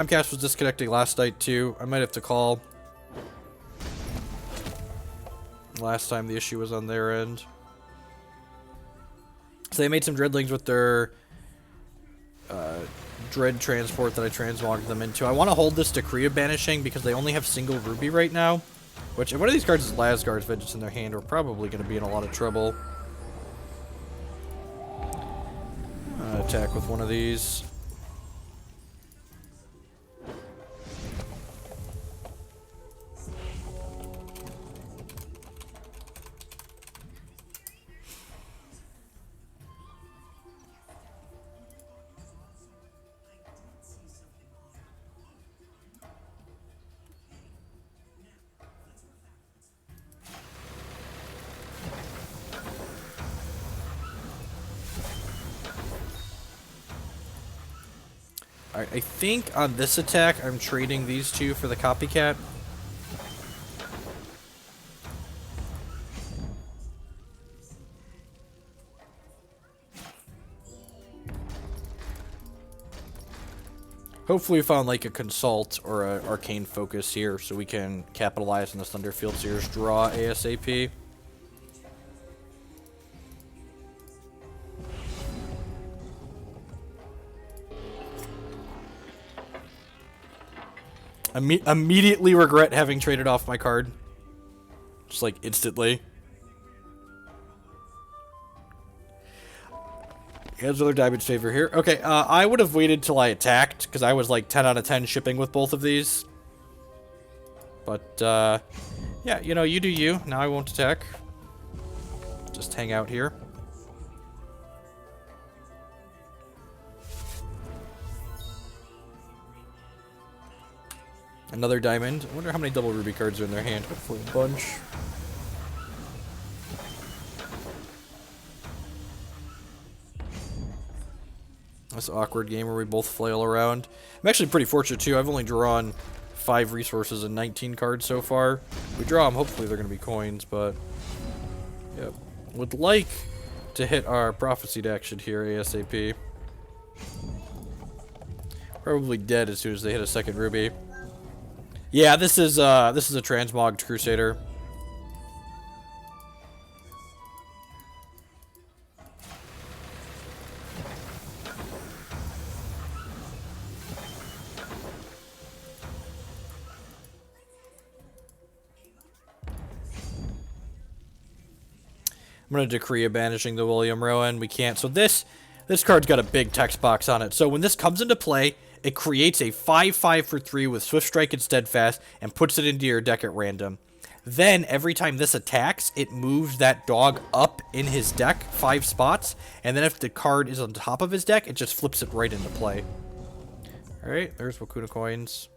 Comcast was disconnecting last night too. I might have to call. Last time the issue was on their end. So they made some dreadlings with their dread transport that I transmogged them into. I want to hold this Decree of Banishing because they only have single ruby right now. Which, if one of these cards is Lasgard's Vengeance in their hand, we're probably going to be in a lot of trouble. Attack with one of these. Alright, I think on this attack, I'm trading these two for the Copycat. Hopefully we found like a Consult or an Arcane Focus here so we can capitalize on the Thunderfield Seer's draw ASAP. Immediately regret having traded off my card. Just like instantly. Here's another Diamond's Favor here. Okay, I would have waited till I attacked because I was like 10 out of 10 shipping with both of these. But, yeah, you know, you do you. Now I won't attack. Just hang out here. Another diamond. I wonder how many double ruby cards are in their hand. Hopefully a bunch. This awkward game where we both flail around. I'm actually pretty fortunate too. I've only drawn 5 resources and 19 cards so far. If we draw them, hopefully they're going to be coins, but... Yep. Would like to hit our Prophesied action here ASAP. Probably dead as soon as they hit a second ruby. Yeah, this is a transmogged Crusader. I'm gonna Decree of Banishing the William Rowan. We can't. So this card's got a big text box on it. So when this comes into play, it creates a 5/5 for 3 with Swift Strike and Steadfast and puts it into your deck at random. Then, every time this attacks, it moves that dog up in his deck 5 spots. And then if the card is on top of his deck, it just flips it right into play. Alright, there's Wakuna coins.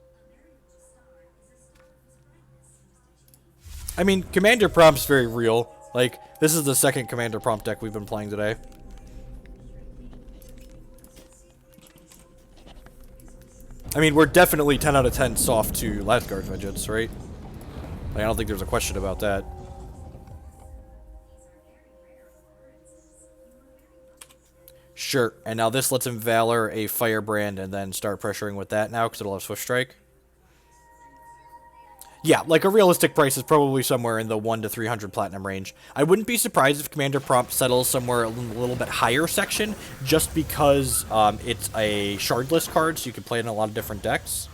I mean, Commander Prompt's very real. Like, this is the second Commander Prompt deck we've been playing today. I mean, we're definitely 10 out of 10 soft to Lasgard's Vengeance, right? Like, I don't think there's a question about that. Sure, and now this lets him Valor a Firebrand and then start pressuring with that now, because it'll have Swift Strike. Yeah, like a realistic price is probably somewhere in the 1 to 300 platinum range. I wouldn't be surprised if Commander Prompt settles somewhere in a little bit higher section, just because it's a shardless card, so you can play it in a lot of different decks.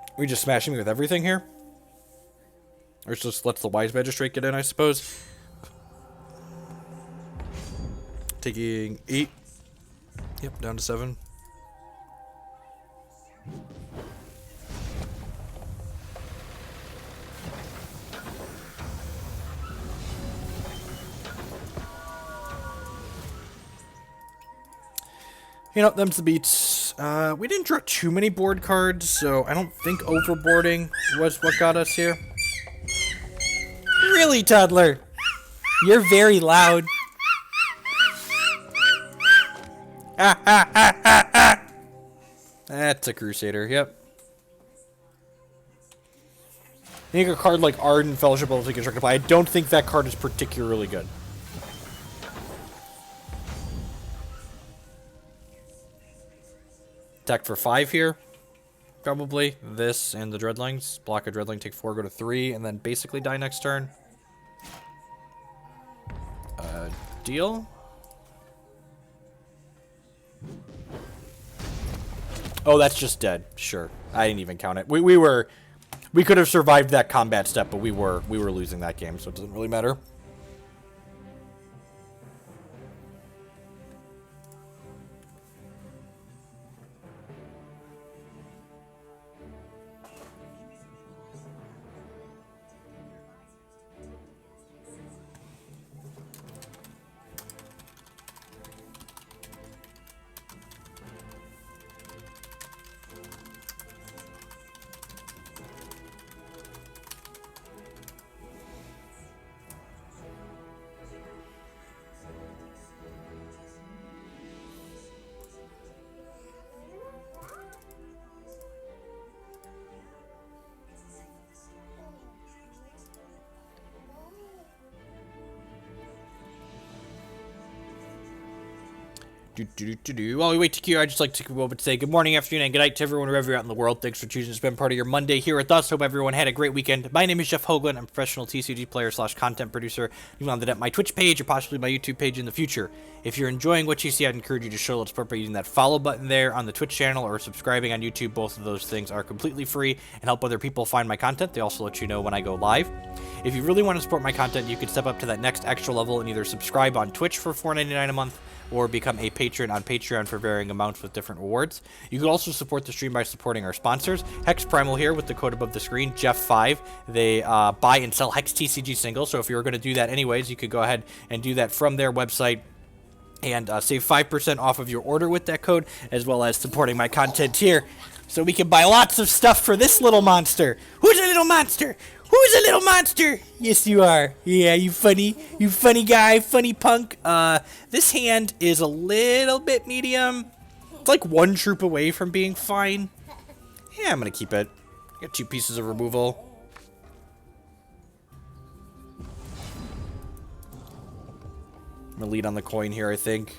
Are we just smashing me with everything here? Or just lets the Wise Magistrate get in, I suppose. Taking 8. Yep, down to 7. You know, them's the beats. We didn't draw too many board cards, so I don't think overboarding was what got us here. Really, Toddler? You're very loud. That's a Crusader, yep. I think a card like Ardent Fellowship will take Constructed, but I don't think that card is particularly good. Attack for 5 here. Probably. This and the Dreadlings. Block a Dreadling, take 4, go to 3, and then basically die next turn. Deal? Oh, that's just dead. Sure. I didn't even count it. We could have survived that combat step, but we were losing that game, so it doesn't really matter. While we wait to queue, I'd just like to take a moment to say good morning, afternoon, and good night to everyone wherever you're out in the world. Thanks for choosing to spend part of your Monday here with us. Hope everyone had a great weekend. My name is Jeff Hoagland. I'm a professional TCG player / content producer. You can find that at my Twitch page or possibly my YouTube page in the future. If you're enjoying what you see, I'd encourage you to show support by using that follow button there on the Twitch channel or subscribing on YouTube. Both of those things are completely free and help other people find my content. They also let you know when I go live. If you really want to support my content, you can step up to that next extra level and either subscribe on Twitch for $4.99 a month or become a patron on Patreon for varying amounts with different rewards. You can also support the stream by supporting our sponsors. Hex Primal here with the code above the screen, Jeff5. They buy and sell Hex TCG singles, so if you were going to do that anyways, you could go ahead and do that from their website and save 5% off of your order with that code, as well as supporting my content here, so we can buy lots of stuff for this little monster. Who's a little monster? Who's a little monster? Yes, you are. Yeah, you funny guy, funny punk. This hand is a little bit medium. It's like 1 troop away from being fine. Yeah, I'm gonna keep it. Got 2 pieces of removal. I'm gonna lead on the coin here, I think.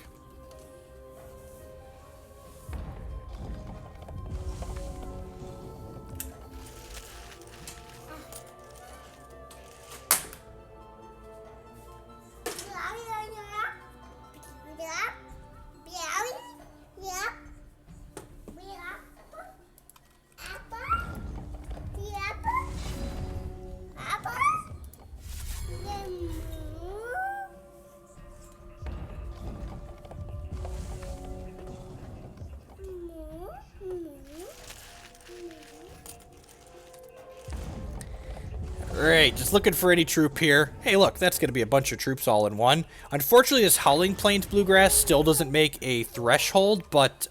Alright, just looking for any troop here. Hey, look, that's going to be a bunch of troops all in one. Unfortunately, this Howling Plains Bluegrass still doesn't make a threshold, but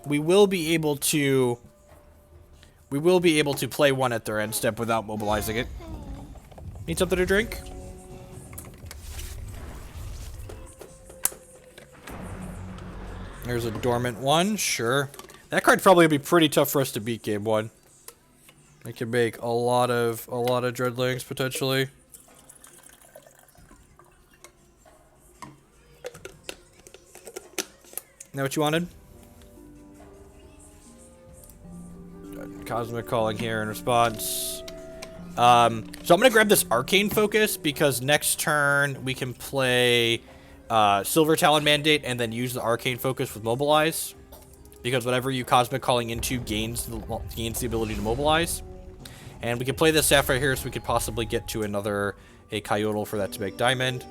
we will be able to play one at their end step without mobilizing it. Need something to drink? There's a dormant one, sure. That card's probably gonna be pretty tough for us to beat game 1. I can make a lot of Dreadlings potentially. Know what you wanted? Cosmic Calling here in response. So I'm gonna grab this Arcane Focus because next turn we can play Silver Talon Mandate and then use the Arcane Focus with Mobilize. Because whatever you Cosmic Calling into gains the ability to mobilize. And we can play this Sapphire here so we could possibly get to a Coyote for that to make Diamond.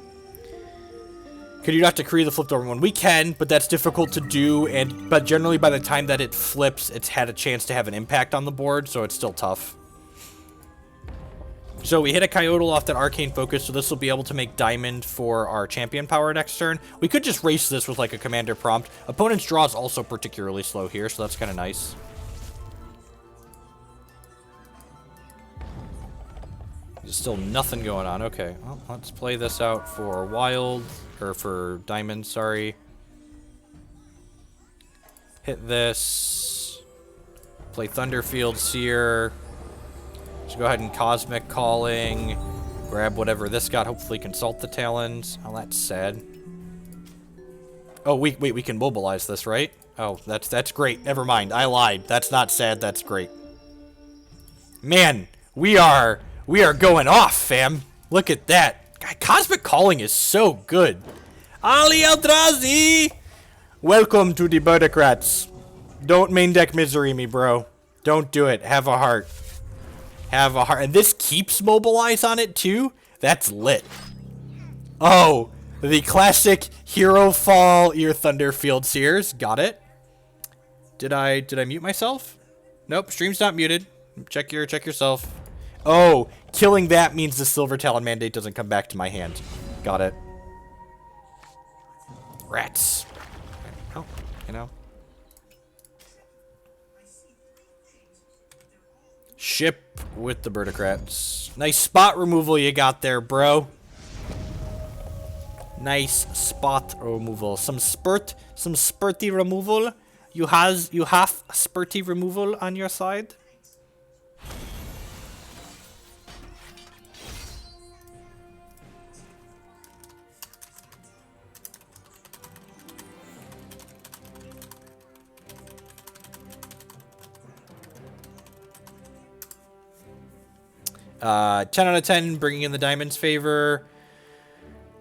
Could you not decree the flipped over one? We can, but that's difficult to do, but generally by the time that it flips, it's had a chance to have an impact on the board, so it's still tough. So we hit a Coyote off that Arcane Focus, so this will be able to make Diamond for our Champion Power next turn. We could just race this with like a Commander Prompt. Opponent's draw is also particularly slow here, so that's kind of nice. There's still nothing going on. Okay, well, let's play this out for Wild, or for Diamond, sorry. Hit this. Play Thunderfield Seer. So go ahead and Cosmic Calling. Grab whatever this got. Hopefully Consult the Talons. Oh, that's sad. Oh, we can mobilize this, right? Oh, that's great. Never mind. I lied. That's not sad. That's great. Man, we are going off, fam. Look at that. God, Cosmic Calling is so good. Ali Eldrazi! Welcome to the Birdocrats. Don't main deck Misery me, bro. Don't do it. Have a heart. Have a heart. And this keeps Mobilize on it, too? That's lit. Oh, the classic Hero Fall Ear Thunderfield Sears. Got it. Did I mute myself? Nope, stream's not muted. Check yourself. Oh, killing that means the Silver Talon Mandate doesn't come back to my hand. Got it. Rats. Oh, you know. Ship with the Birdocrats. Nice spot removal you got there, bro. Nice spot removal. Some spurty removal. You have spurty removal on your side. Uh, 10 out of 10, bringing in the Diamond's favor.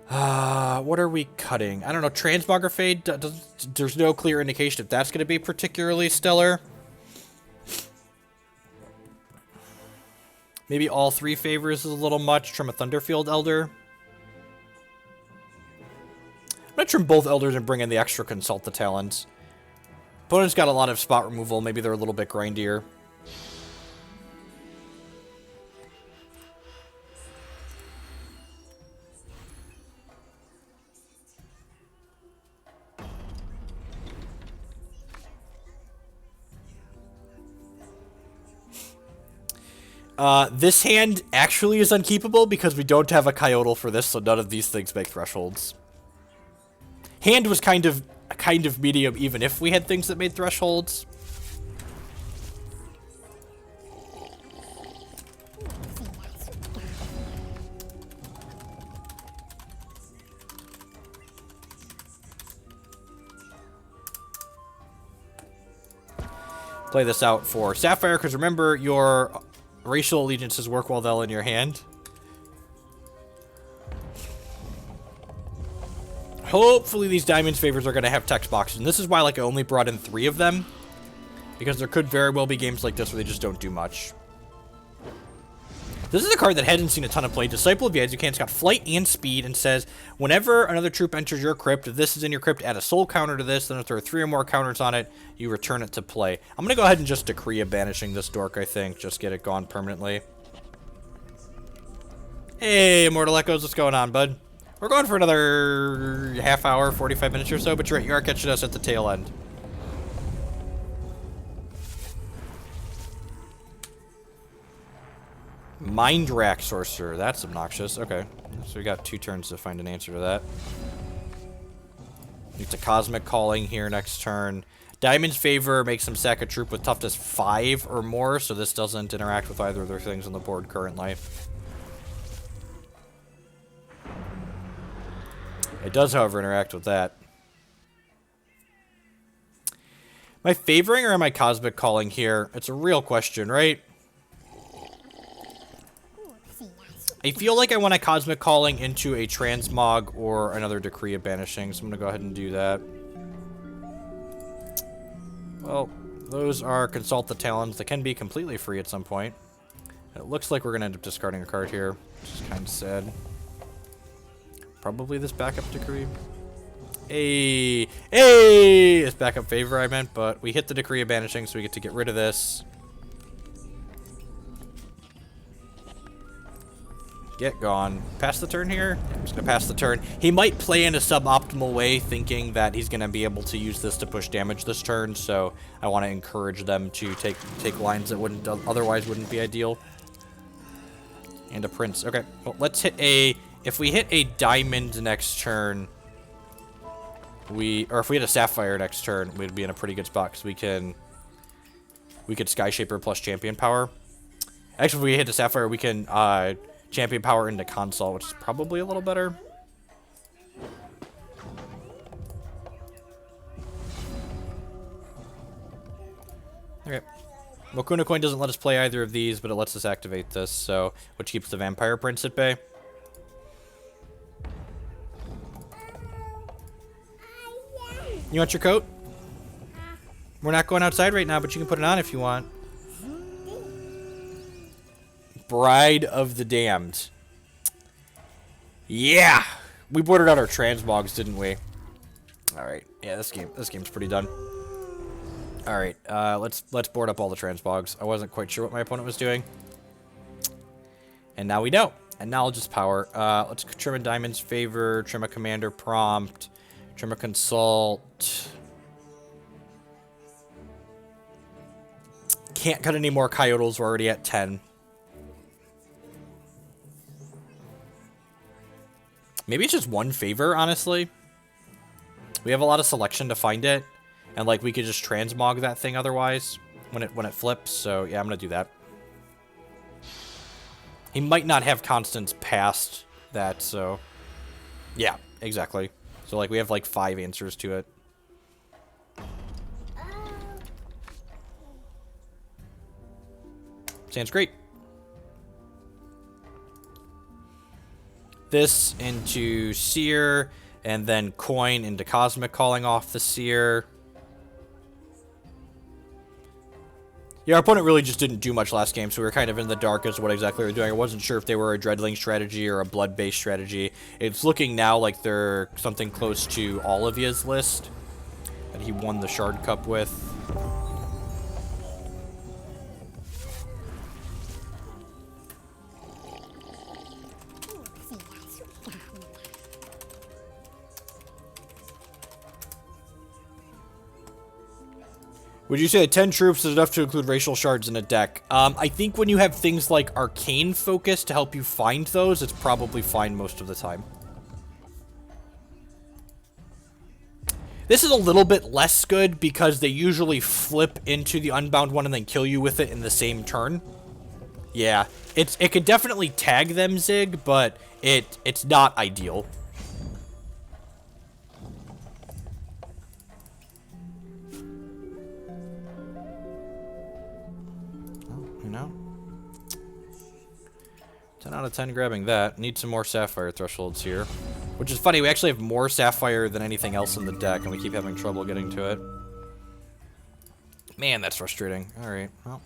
What are we cutting? I don't know. Transmogrifade, there's no clear indication if that's going to be particularly stellar. Maybe all 3 favors is a little much. Trim a Thunderfield Elder. I'm going to trim both Elders and bring in the extra Consult the Talons. Opponent's got a lot of spot removal. Maybe they're a little bit grindier. This hand actually is unkeepable because we don't have a Coyotel for this, so none of these things make thresholds. Hand was kind of medium even if we had things that made thresholds. Play this out for Sapphire, because remember, your racial allegiances work well in your hand. Hopefully these Diamond's favors are going to have text boxes, and this is why like I only brought in 3 of them, because there could very well be games like this where they just don't do much. This is a card that hasn't seen a ton of play. Disciple of Yazukan. It's got flight and speed and says, whenever another troop enters your crypt, if this is in your crypt, add a soul counter to this. Then if there are 3 or more counters on it, you return it to play. I'm going to go ahead and just decree a banishing this dork, I think. Just get it gone permanently. Hey, Immortal Echoes, what's going on, bud? We're going for another half hour, 45 minutes or so, but you're right, you are catching us at the tail end. Mind Rack Sorcerer. That's obnoxious. Okay. So we got 2 turns to find an answer to that. It's a Cosmic Calling here next turn. Diamond's favor makes them sack a troop with toughness 5 or more, so this doesn't interact with either of their things on the board currently. It does, however, interact with that. Am I favoring or am I Cosmic Calling here? It's a real question, right? I feel like I want a Cosmic Calling into a Transmog or another Decree of Banishing, so I'm going to go ahead and do that. Well, those are Consult the Talons that can be completely free at some point. It looks like we're going to end up discarding a card here, which is kind of sad. Probably this backup Decree. Hey! It's backup favor, I meant, but we hit the Decree of Banishing, so we get to get rid of this. Get gone. Pass the turn here? I'm just going to pass the turn. He might play in a suboptimal way, thinking that he's going to be able to use this to push damage this turn, so I want to encourage them to take lines that wouldn't otherwise wouldn't be ideal. And a Prince. Okay, well, let's hit a... If we hit a Diamond next turn, or if we hit a Sapphire next turn, we'd be in a pretty good spot, because we could Sky Shaper plus Champion Power. Actually, if we hit a Sapphire, we can... Champion Power into Console, which is probably a little better. Okay. Mokuna Coin doesn't let us play either of these, but it lets us activate this, so which keeps the Vampire Prince at bay. You want your coat? We're not going outside right now, but you can put it on if you want. Bride of the Damned. Yeah! We boarded out our transmogs, didn't we? Alright. Yeah, this game's pretty done. Alright, let's board up all the transmogs. I wasn't quite sure what my opponent was doing. And now we know. And knowledge is power. Let's trim a Diamond's Favor, trim a Commander Prompt, trim a Consult. Can't cut any more Coyotls, we're already at 10. Maybe it's just one favor, honestly. We have a lot of selection to find it. And, like, we could just transmog that thing otherwise when it flips. So, yeah, I'm going to do that. He might not have constants past that, so... Yeah, exactly. So, like, we have, like, 5 answers to it. Sounds great. This into Seer, and then Coin into Cosmic, calling off the Seer. Yeah, our opponent really just didn't do much last game, so we were kind of in the dark as to what exactly we were doing. I wasn't sure if they were a Dreadling strategy or a Blood-based strategy. It's looking now like they're something close to Olivia's list that he won the Shard Cup with. Would you say that 10 troops is enough to include racial shards in a deck? I think when you have things like arcane focus to help you find those, it's probably fine most of the time. This is a little bit less good because they usually flip into the Unbound one and then kill you with it in the same turn. Yeah, it could definitely tag them, Zig, but it's not ideal. No. 10 out of 10 grabbing that. Need some more Sapphire thresholds here. Which is funny, we actually have more Sapphire than anything else in the deck, and we keep having trouble getting to it. Man, that's frustrating. Alright, well.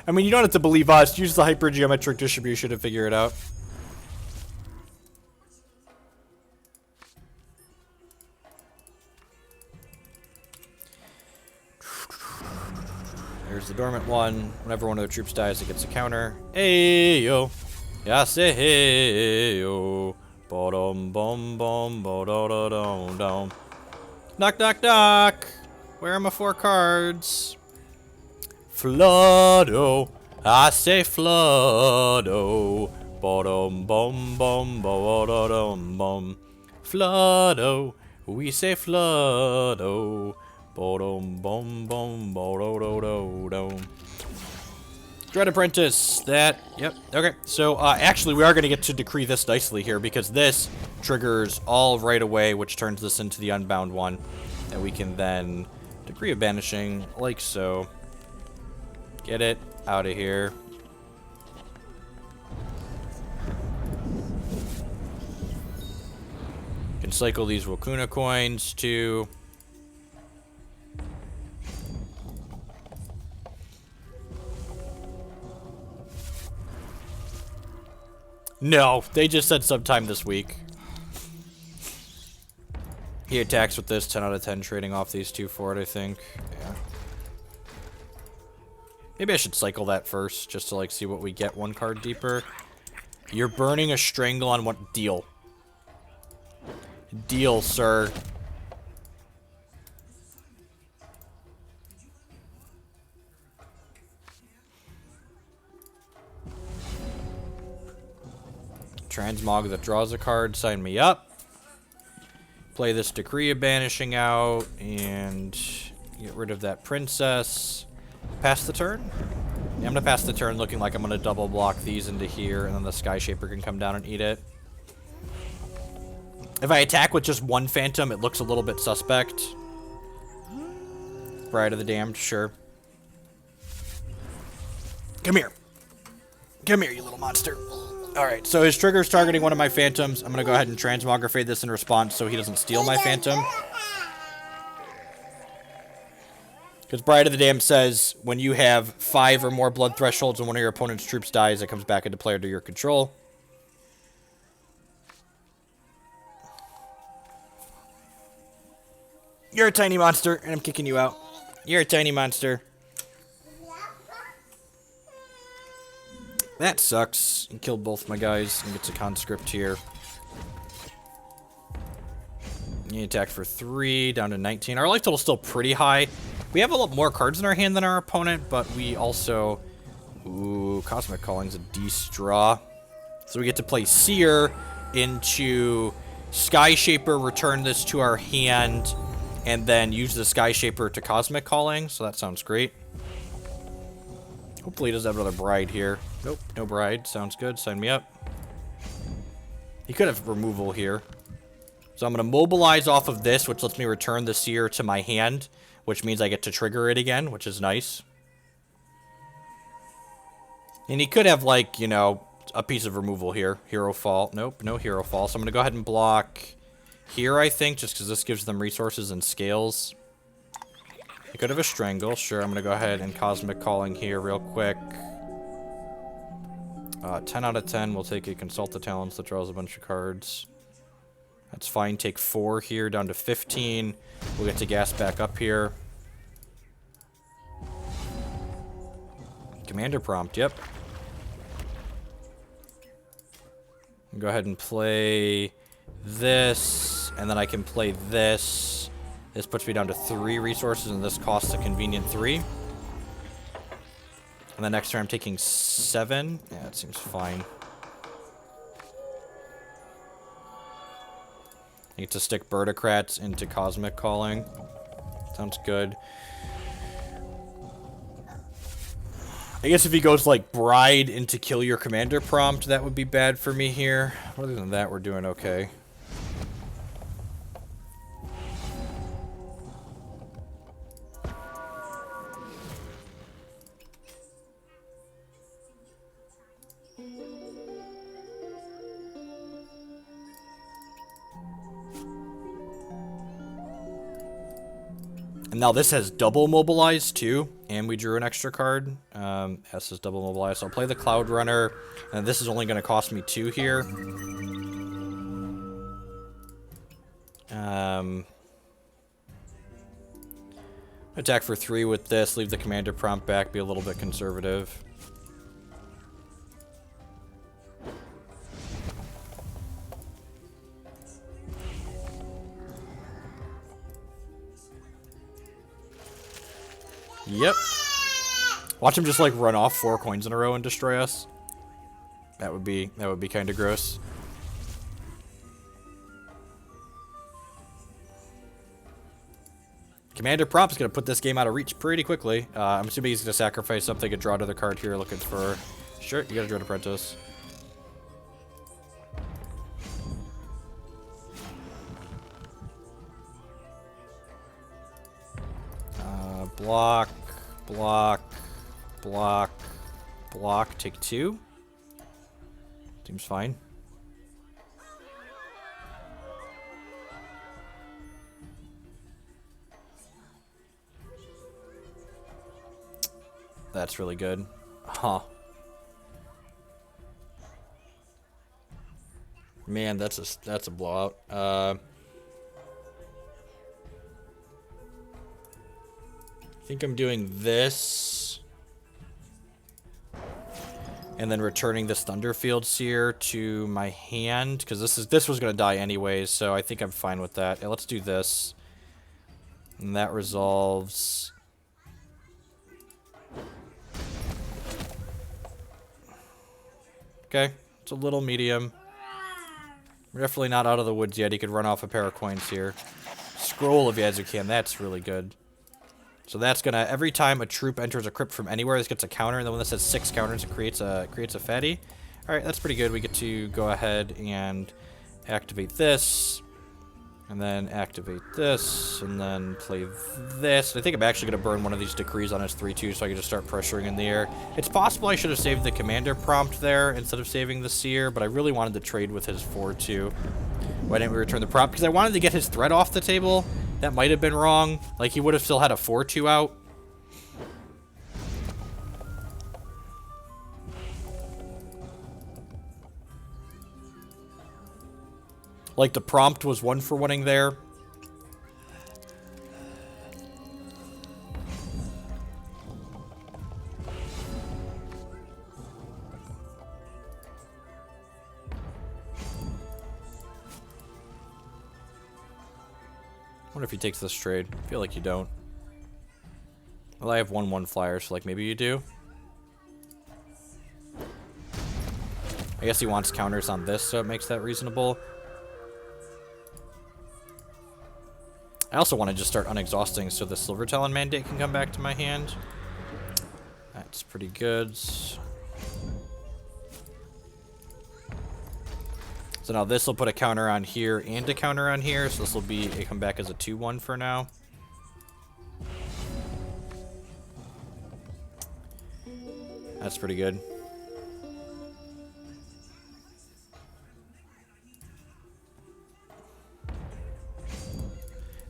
I mean, you don't have to believe us. Use the hypergeometric distribution to figure it out. There's the dormant one. Whenever one of their troops dies, it gets a counter. Ayo. Yeah, say hey yo. Bom bom bom dom dom. Knock knock knock. Where are my 4 cards? Floodo. I say Floodo. Bom bom bom dom bom. Floodo. We say Floodo. Bom bom bom dom. Dread Apprentice. That. Yep. Okay. So actually, we are going to get to decree this nicely here because this triggers all right away, which turns this into the Unbound one, and we can then decree of banishing like so. Get it out of here. Can cycle these Wakuna coins too. No, they just said sometime this week. He attacks with this, 10 out of 10, trading off these 2 for it, I think. Yeah. Maybe I should cycle that first, just to, like, see what we get 1 card deeper. You're burning a Strangle on what? Deal. Deal, sir. Transmog that draws a card, sign me up. Play this Decree of Banishing out, and get rid of that Princess. Pass the turn. I'm gonna pass the turn looking like I'm gonna double block these into here, and then the Sky Shaper can come down and eat it. If I attack with just one Phantom, it looks a little bit suspect. Bride of the Damned, sure. Come here. Come here, you little monster. Alright, so his trigger's targeting one of my Phantoms. I'm gonna go ahead and Transmogrify this in response so he doesn't steal my Phantom. Because Bride of the Damned says, when you have 5 or more blood thresholds and one of your opponent's troops dies, it comes back into play under your control. You're a tiny monster, and I'm kicking you out. You're a tiny monster. That sucks. He killed both my guys and gets a conscript here. He attacked for 3, down to 19. Our life total's still pretty high. We have a lot more cards in our hand than our opponent, but we also... Ooh, Cosmic Calling's a decent draw. So we get to play Seer into Sky Shaper, return this to our hand, and then use the Sky Shaper to Cosmic Calling, so that sounds great. Hopefully he doesn't have another Bride here. Nope, no Bride. Sounds good. Sign me up. He could have removal here. So I'm going to mobilize off of this, which lets me return the Seer to my hand, which means I get to trigger it again, which is nice. And he could have, like, you know, a piece of removal here. Hero Fall. Nope, no Hero Fall. So I'm going to go ahead and block here, I think, just because this gives them resources and scales. I could have a Strangle. Sure, I'm going to go ahead and Cosmic Calling here real quick. 10 out of 10. We'll take a Consult the Talents that draws a bunch of cards. That's fine. Take 4 here, down to 15. We'll get to gas back up here. Commander Prompt, yep. Go ahead and play this, and then I can play this. This puts me down to 3 resources, and this costs a convenient 3. And the next turn I'm taking 7. Yeah, it seems fine. I get to stick Birdocrats into Cosmic Calling. Sounds good. I guess if he goes like Bride into kill your commander prompt, that would be bad for me here. Other than that, we're doing okay. And now this has double mobilize too, and we drew an extra card. S is double mobilize, so I'll play the Cloud Runner, and this is only going to cost me 2 here. Attack for 3 with this, leave the commander prompt back, be a little bit conservative. Yep. Watch him just like run off 4 coins in a row and destroy us. That would be kind of gross. Commander Prompt's gonna put this game out of reach pretty quickly. I'm assuming he's gonna sacrifice something and draw another card here looking for... Sure, you gotta draw an Apprentice. Block, block, block, block, take 2. Seems fine. That's really good. Huh. Man, that's a blowout. I think I'm doing this, and then returning this Thunderfield Seer to my hand, because this was gonna die anyways, so I think I'm fine with that. Yeah, let's do this, and that resolves. Okay, it's a little medium. We're definitely not out of the woods yet. He could run off a pair of coins here. Scroll of Yazucan, that's really good. So that's gonna, every time a troop enters a crypt from anywhere, this gets a counter, and then when this has 6 counters, it creates a fatty. Alright, that's pretty good. We get to go ahead and activate this, and then activate this, and then play this. I think I'm actually going to burn one of these decrees on his 3-2 so I can just start pressuring in the air. It's possible I should have saved the commander prompt there instead of saving the seer, but I really wanted to trade with his 4-2. Why didn't we return the prompt? Because I wanted to get his threat off the table. That might have been wrong. Like, he would have still had a 4-2 out. Like, the prompt was 1 for winning there. Wonder if he takes this trade. I feel like you don't. Well, I have 1/1 flyers, so like maybe you do. I guess he wants counters on this, so it makes that reasonable. I also want to just start unexhausting so the Silver Talon Mandate can come back to my hand. That's pretty good. So now this will put a counter on here and a counter on here, so this will be a come back as a 2/1 for now. That's pretty good.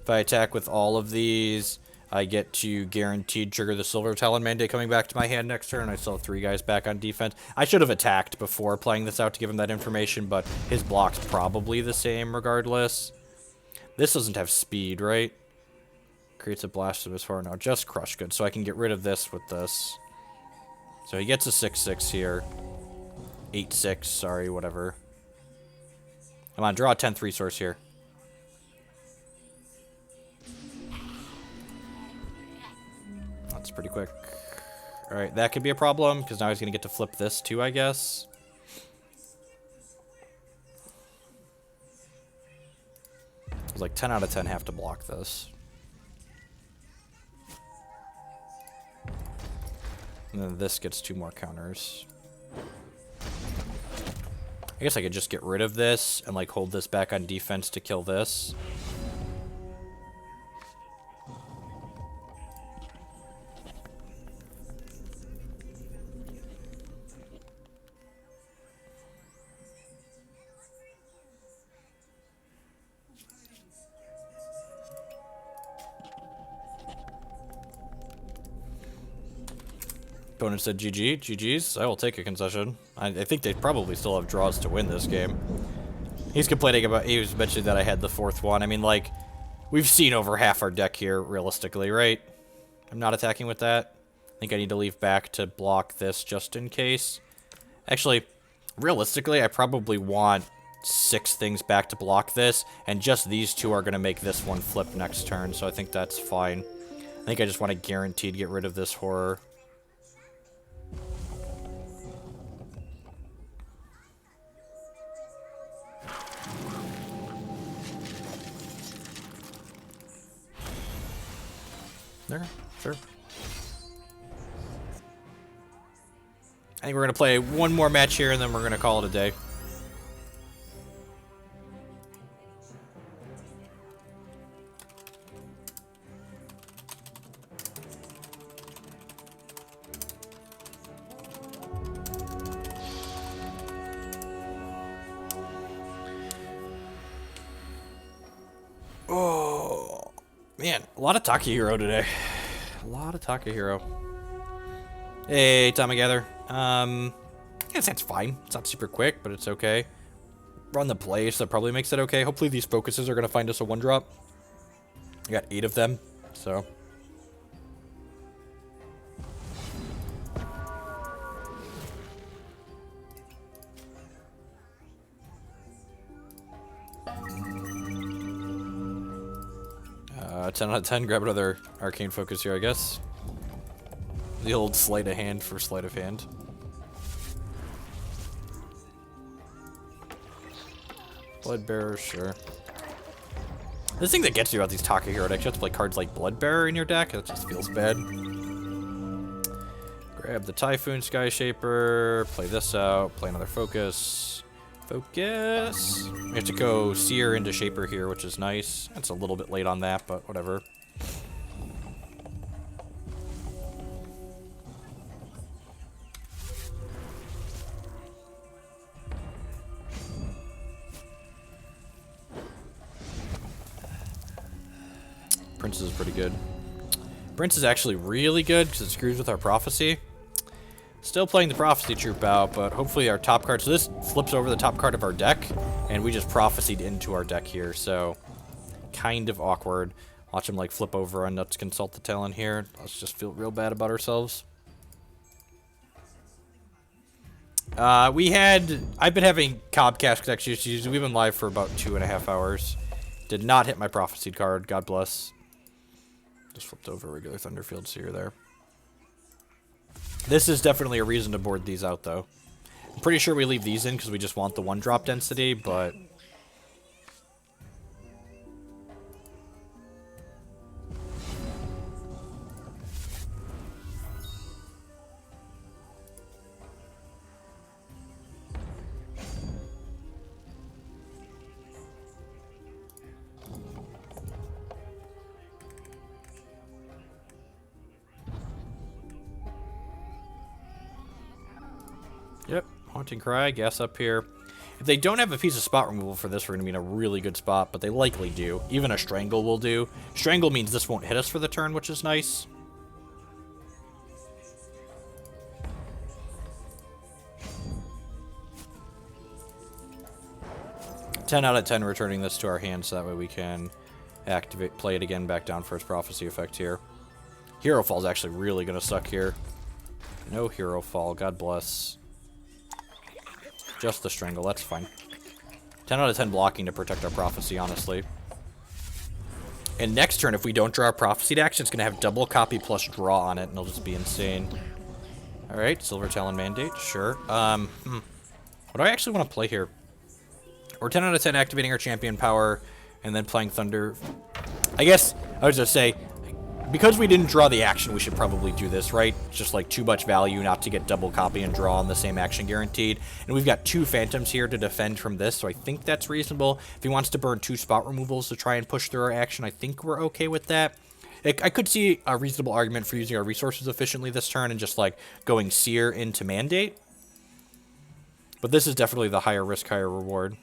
If I attack with all of these, I get to guaranteed trigger the Silver Talon Mandate coming back to my hand next turn. I still have 3 guys back on defense. I should have attacked before playing this out to give him that information, but his block's probably the same regardless. This doesn't have speed, right? Creates a blast of his horror. No, just crush. Good. So I can get rid of this with this. So he gets a 6/6 here. 8/6, sorry, whatever. Come on, draw a 10th resource here. That's pretty quick. Alright, that could be a problem, because now he's going to get to flip this too, I guess. It's like 10 out of 10 have to block this. And then this gets 2 more counters. I guess I could just get rid of this and like hold this back on defense to kill this. Opponent said GG. GG's. I will take a concession. I think they probably still have draws to win this game. He's complaining about... He was mentioning that I had the 4th one. I mean, like, we've seen over half our deck here, realistically, right? I'm not attacking with that. I think I need to leave back to block this just in case. Actually, realistically, I probably want 6 things back to block this, and just these 2 are going to make this one flip next turn, so I think that's fine. I think I just want to guaranteed get rid of this horror. There, sure. I think we're going to play one more match here, and then we're going to call it a day. Oh, man, a lot of Takahiro today. A lot of Takahiro. Hey, Tomagather. Yes, that's fine. It's not super quick, but it's okay. Run the play, so that probably makes it okay. Hopefully these focuses are going to find us a 1-drop. I got 8 of them, so... Uh, 10 out of 10, grab another Arcane Focus here, I guess. The old sleight of hand for sleight of hand. Bloodbearer, sure. The thing that gets you about these Takahiro decks, you have to play cards like Bloodbearer in your deck. It just feels bad. Grab the Typhoon Sky Shaper, play this out, play another Focus. Focus! We have to go Seer into Shaper here, which is nice. It's a little bit late on that, but whatever. Prince is pretty good. Prince is actually really good because it screws with our Prophecy. Still playing the Prophecy Troop out, but hopefully our top card... So this flips over the top card of our deck, and we just Prophesied into our deck here, so... Kind of awkward. Watch him, like, flip over on Nuts Consult the Talon here. Let's just feel real bad about ourselves. I've been having Cobcast connection issues. We've been live for about 2.5 hours. Did not hit my Prophesied card. God bless. Just flipped over regular Thunderfield Seer there. This is definitely a reason to board these out, though. I'm pretty sure we leave these in because we just want the 1-drop density, but... Yep, Haunting Cry, gas up here. If they don't have a piece of spot removal for this, we're going to be in a really good spot, but they likely do. Even a Strangle will do. Strangle means this won't hit us for the turn, which is nice. $10 out of 10 returning this to our hand, so that way we can play it again back down for its Prophecy effect here. Hero Fall is actually really going to suck here. No Hero Fall, God bless. Just the Strangle, that's fine. 10 out of 10 blocking to protect our Prophecy, honestly. And next turn, if we don't draw a Prophesied action, it's going to have double copy plus draw on it, and it'll just be insane. Alright, Silver Talon Mandate, sure. What do I actually want to play here? We're 10 out of 10 activating our champion power, and then playing Thunder. I guess, I was going to say, because we didn't draw the action, we should probably do this, right? It's just like too much value not to get double copy and draw on the same action guaranteed. And we've got 2 Phantoms here to defend from this, so I think that's reasonable. If he wants to burn 2 spot removals to try and push through our action, I think we're okay with that. I could see a reasonable argument for using our resources efficiently this turn and just like going Seer into Mandate. But this is definitely the higher risk, higher reward.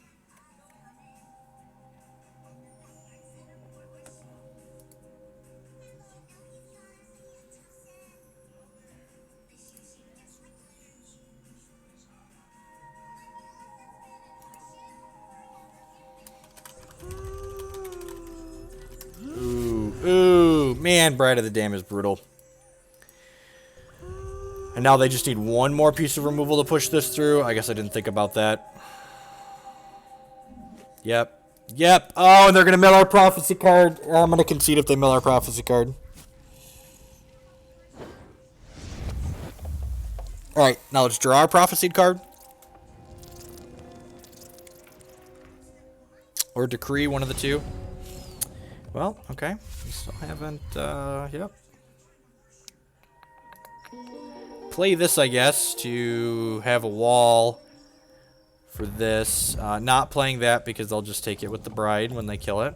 Ooh, man, Bride of the Dam is brutal. And now they just need 1 more piece of removal to push this through. I guess I didn't think about that. Yep. Yep. Oh, and they're going to mill our Prophecy card. I'm going to concede if they mill our Prophecy card. Alright, now let's draw our Prophesied card. Or Decree, one of the two. Well, okay. We still haven't, yep. Play this, I guess, to have a wall for this. Not playing that because they'll just take it with the Bride when they kill it.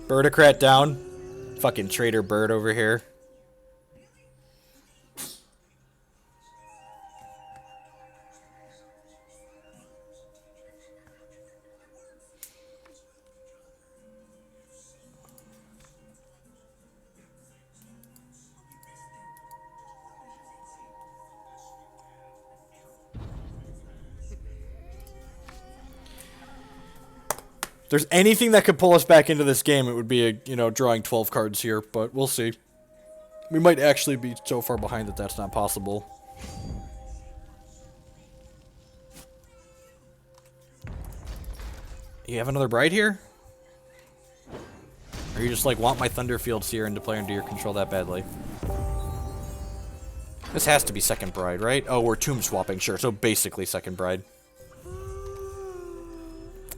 Birdocrat down. Fucking traitor bird over here. If there's anything that could pull us back into this game, it would be, drawing 12 cards here, but we'll see. We might actually be so far behind that that's not possible. You have another Bride here? Or you just like want my Thunderfield Seer into play under your control that badly? This has to be Second Bride, right? Oh, we're tomb swapping, sure. So basically Second Bride.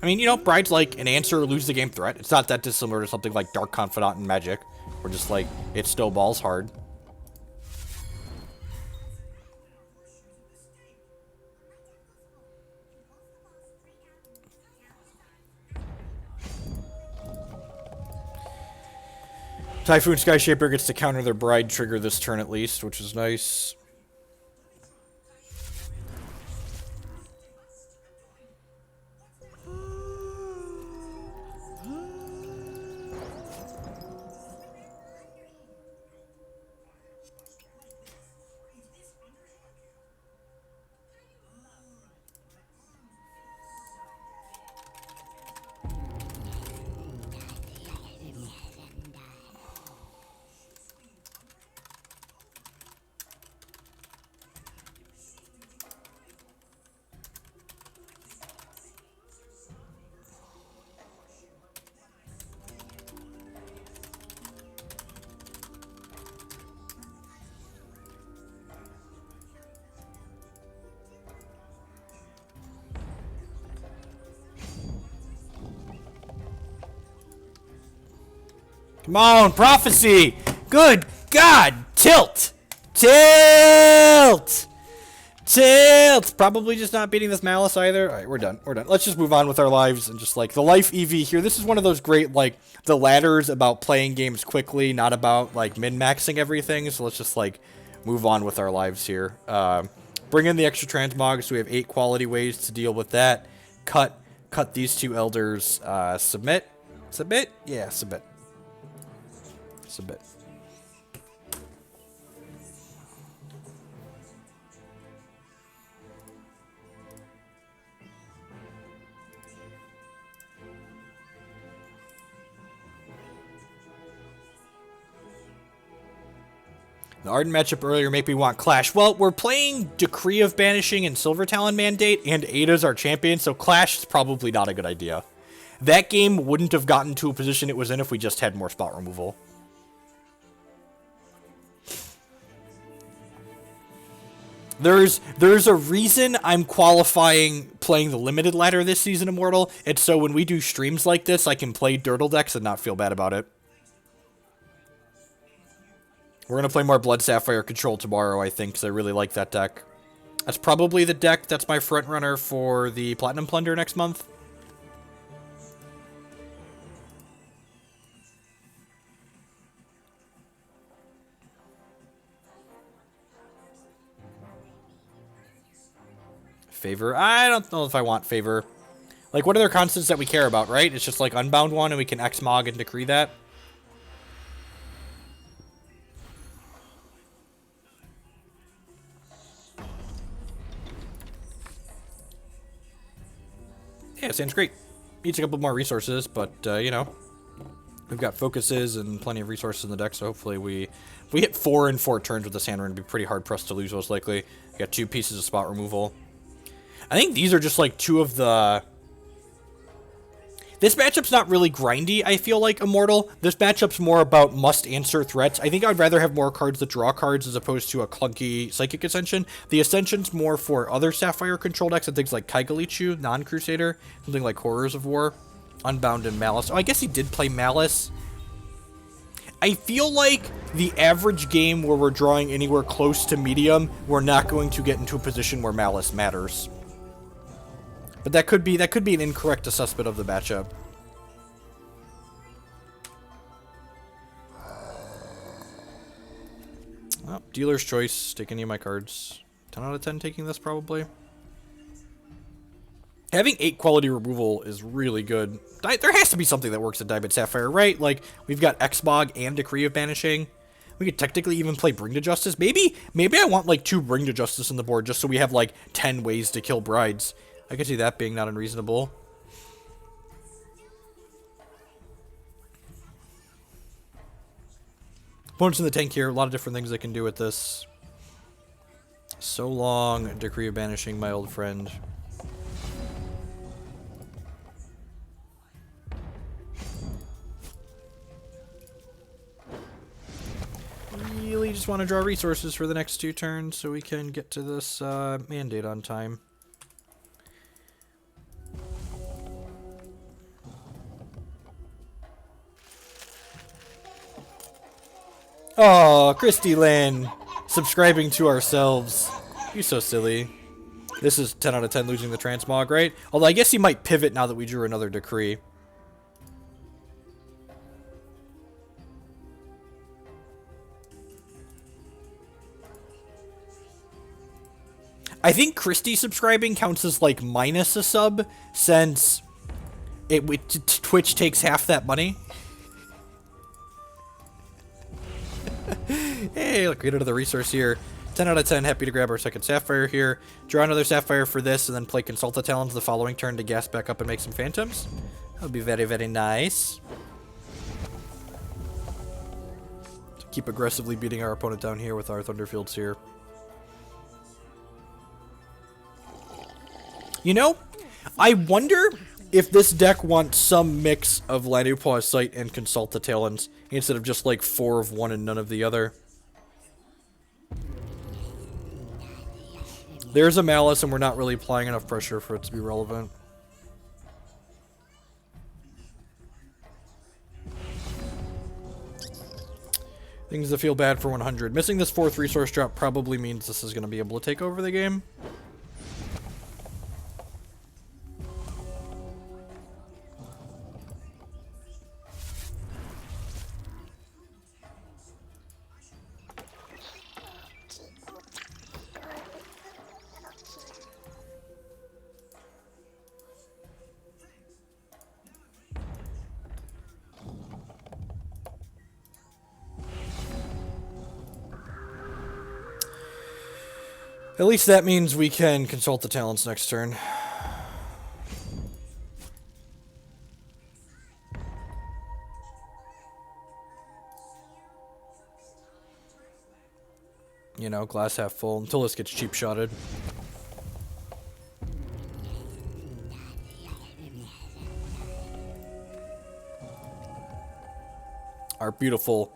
I mean, you know, Bride's like an answer or lose the game threat. It's not that dissimilar to something like Dark Confidant in Magic. We're just like, it still balls hard. Typhoon Skyshaper gets to counter their Bride trigger this turn at least, which is nice. Come on, Prophecy! Good God! Tilt! Tilt! Tilt! Probably just not beating this Malice either. Alright, we're done. We're done. Let's just move on with our lives and just like the life EV here. This is one of those great, like, the ladder's about playing games quickly, not about like min-maxing everything. So let's just like move on with our lives here. Bring in the extra transmog, so we have 8 quality ways to deal with that. Cut these 2 elders. Submit? Submit? Yeah, submit. Submit. The Arden matchup earlier made me want Clash. Well, we're playing Decree of Banishing and Silver Talon Mandate, and Ada's our champion, so Clash is probably not a good idea. That game wouldn't have gotten to a position it was in if we just had more spot removal. There's a reason I'm qualifying playing the limited ladder this season, Immortal. It's so when we do streams like this, I can play Dirtle decks and not feel bad about it. We're going to play more Blood Sapphire Control tomorrow, I think, because I really like that deck. That's probably the deck that's my front runner for the Platinum Plunder next month. Favor? I don't know if I want Favor. Like, what are their constants that we care about, right? It's just like Unbound one, and we can Xmog and Decree that. Yeah, sounds great. Needs a couple more resources, but, you know, we've got focuses and plenty of resources in the deck, so hopefully if we hit 4 in 4 turns with this hand, we're going to be pretty hard-pressed to lose, most likely. We got 2 pieces of spot removal. I think these are just, like, 2 of the... This matchup's not really grindy, I feel like, Immortal. This matchup's more about must-answer threats. I think I'd rather have more cards that draw cards as opposed to a clunky Psychic Ascension. The Ascension's more for other Sapphire control decks and things like Kaigalichu, non-Crusader, something like Horrors of War, Unbound, and Malice. Oh, I guess he did play Malice. I feel like the average game where we're drawing anywhere close to medium, we're not going to get into a position where Malice matters. But that could be an incorrect assessment of the matchup. Well, dealer's choice. Take any of my cards. 10 out of 10 taking this, probably. Having 8 quality removal is really good. There has to be something that works at Diamond Sapphire, right? Like, we've got Xmog and Decree of Banishing. We could technically even play Bring to Justice. Maybe I want, like, 2 Bring to Justice on the board just so we have, like, 10 ways to kill brides. I could see that being not unreasonable. Opponents in the tank here. A lot of different things they can do with this. So long, Decree of Banishing, my old friend. we just want to draw resources for the next 2 turns so we can get to this mandate on time. Oh, Christy Lynn, subscribing to ourselves. You're so silly. This is 10 out of 10 losing the transmog, right? Although I guess he might pivot now that we drew another decree. I think Christy subscribing counts as like minus a sub, since Twitch takes half that money. Hey, look, get into the resource here. 10 out of 10, happy to grab our second Sapphire here. Draw another Sapphire for this, and then play Consult the Talons the following turn to gas back up and make some Phantoms. That would be very, very nice. To keep aggressively beating our opponent down here with our Thunderfields here. You know, I wonder if this deck wants some mix of Lanu-Paw Sight and Consult the Talons, instead of just like 4 of one and none of the other. There's a Malice, and we're not really applying enough pressure for it to be relevant. Things that feel bad for 100. Missing this 4th resource drop probably means this is going to be able to take over the game. At least that means we can Consult the Talents next turn. You know, glass half full until this gets cheap shotted. Our beautiful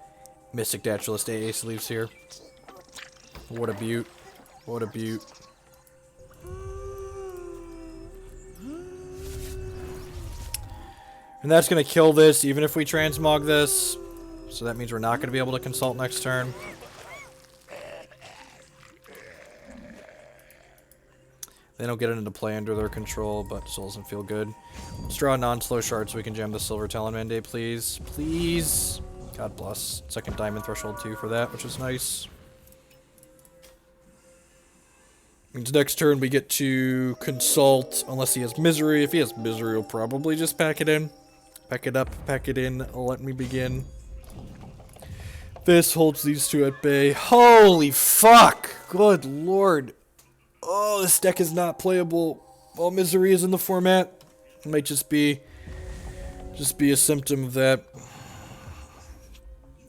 Mystic Naturalist AA sleeves here. What a beaut. What a beaut. And that's going to kill this, even if we transmog this. So that means we're not going to be able to Consult next turn. They don't get it into play under their control, but still doesn't feel good. Let's draw a non-slow shard so we can jam the Silver Talon Mandate, please. Please. God bless. Second Diamond Threshold, too, for that, which is nice. Means next turn we get to Consult, unless he has Misery. If he has Misery, he'll probably just pack it in. Pack it up, pack it in, let me begin. This holds these two at bay. Holy fuck! Good lord. Oh, this deck is not playable while Misery is in the format. It might just be a symptom of that.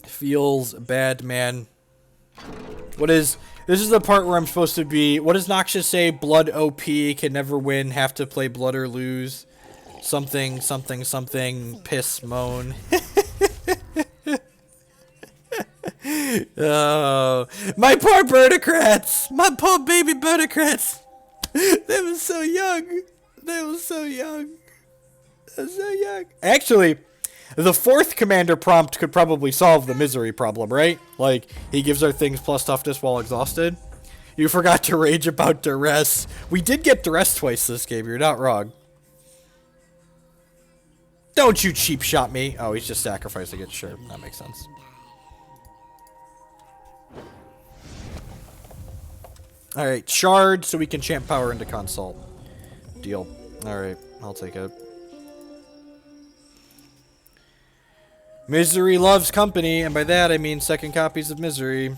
Feels bad, man. This is the part where I'm supposed to be. What does Noxious say? Blood OP, can never win, have to play Blood or lose. Something, something, something, piss, moan. Oh, my poor Birdocrats! My poor baby Birdocrats! They were so young. They were so young. They were so young. Actually, the 4th commander prompt could probably solve the Misery problem, right? Like, he gives our things plus toughness while exhausted. You forgot to rage about Duress. We did get Duress twice this game, you're not wrong. Don't you cheap shot me. Oh, he's just sacrificing it, sure. That makes sense. Alright, Shard so we can champ power into Consult. Deal. Alright, I'll take it. Misery loves company, and by that I mean second copies of Misery.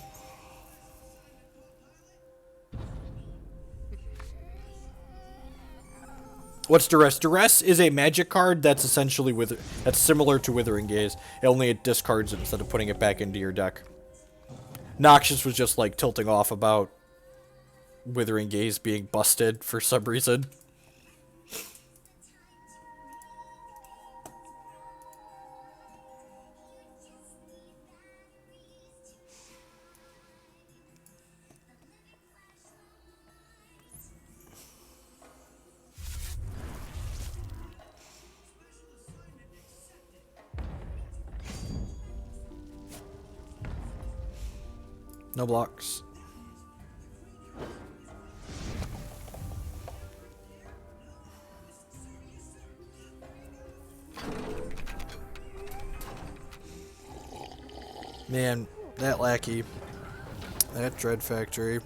What's Duress? Duress is a magic card that's essentially that's similar to Withering Gaze. Only it discards it instead of putting it back into your deck. Noxious was just like tilting off about Withering Gaze being busted for some reason. No blocks. Man, that lackey. That Dread Factory. You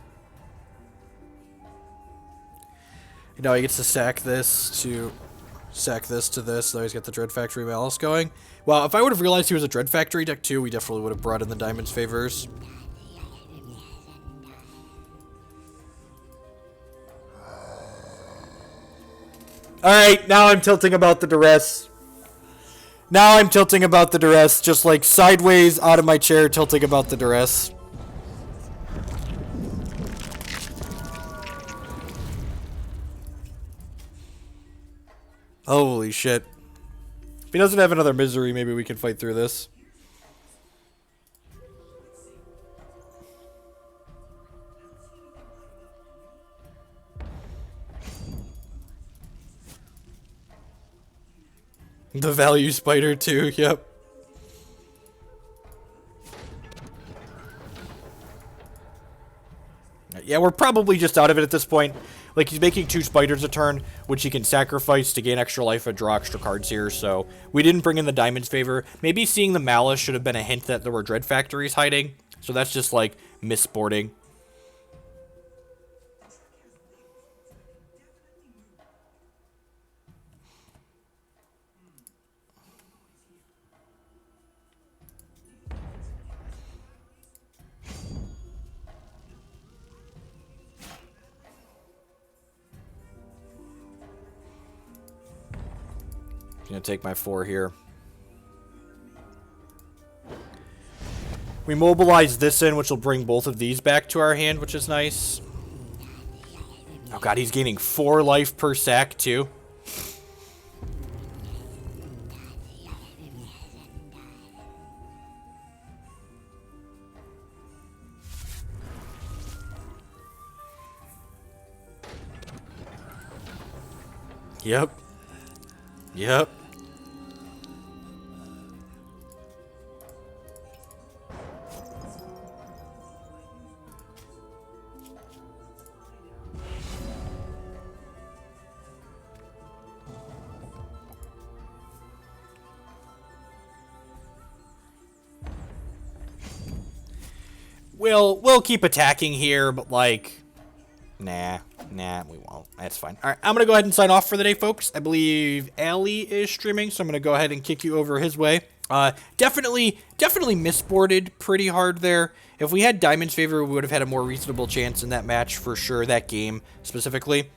know, he gets to sack this to this, so he's got the Dread Factory Malice going. Well, if I would have realized he was a Dread Factory deck too, we definitely would have brought in the Diamond's Favors. Alright, now I'm tilting about the duress. Now I'm tilting about the duress, just like sideways out of my chair, tilting about the duress. Holy shit. If he doesn't have another misery, maybe we can fight through this. The value spider too, yep. Yeah, we're probably just out of it at this point. Like, he's making 2 spiders a turn, which he can sacrifice to gain extra life and draw extra cards here, so we didn't bring in the Diamond's Favor. Maybe seeing the Malice should have been a hint that there were Dread Factories hiding, so that's just, like, missporting. Gonna take my 4 here. We mobilize this in, which will bring both of these back to our hand, which is nice. Oh god, he's gaining 4 life per sack too. Yep. Yep. We'll keep attacking here, but like, nah, we won't. That's fine. All right, I'm gonna go ahead and sign off for the day, folks. I believe Ali is streaming, so I'm gonna go ahead and kick you over his way. Definitely misboarded pretty hard there. If we had Diamond's Favor, we would have had a more reasonable chance in that match for sure. That game specifically,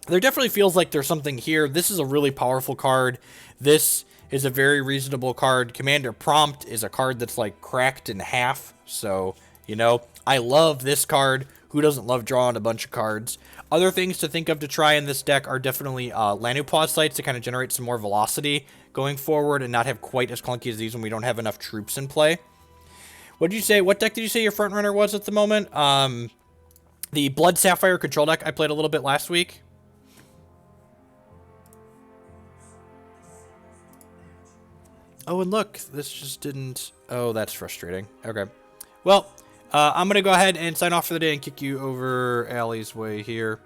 there definitely feels like there's something here. This is a really powerful card. This is a very reasonable card. Commander Prompt is a card that's like cracked in half, so. You know, I love this card. Who doesn't love drawing a bunch of cards? Other things to think of to try in this deck are definitely Lanu-Pause sites to kind of generate some more velocity going forward and not have quite as clunky as these when we don't have enough troops in play. What did you say? What deck did you say your front runner was at the moment? The Blood Sapphire control deck I played a little bit last week. Oh, and look, this just didn't... Oh, that's frustrating. Okay. Well... I'm going to go ahead and sign off for the day and kick you over Ali's way here.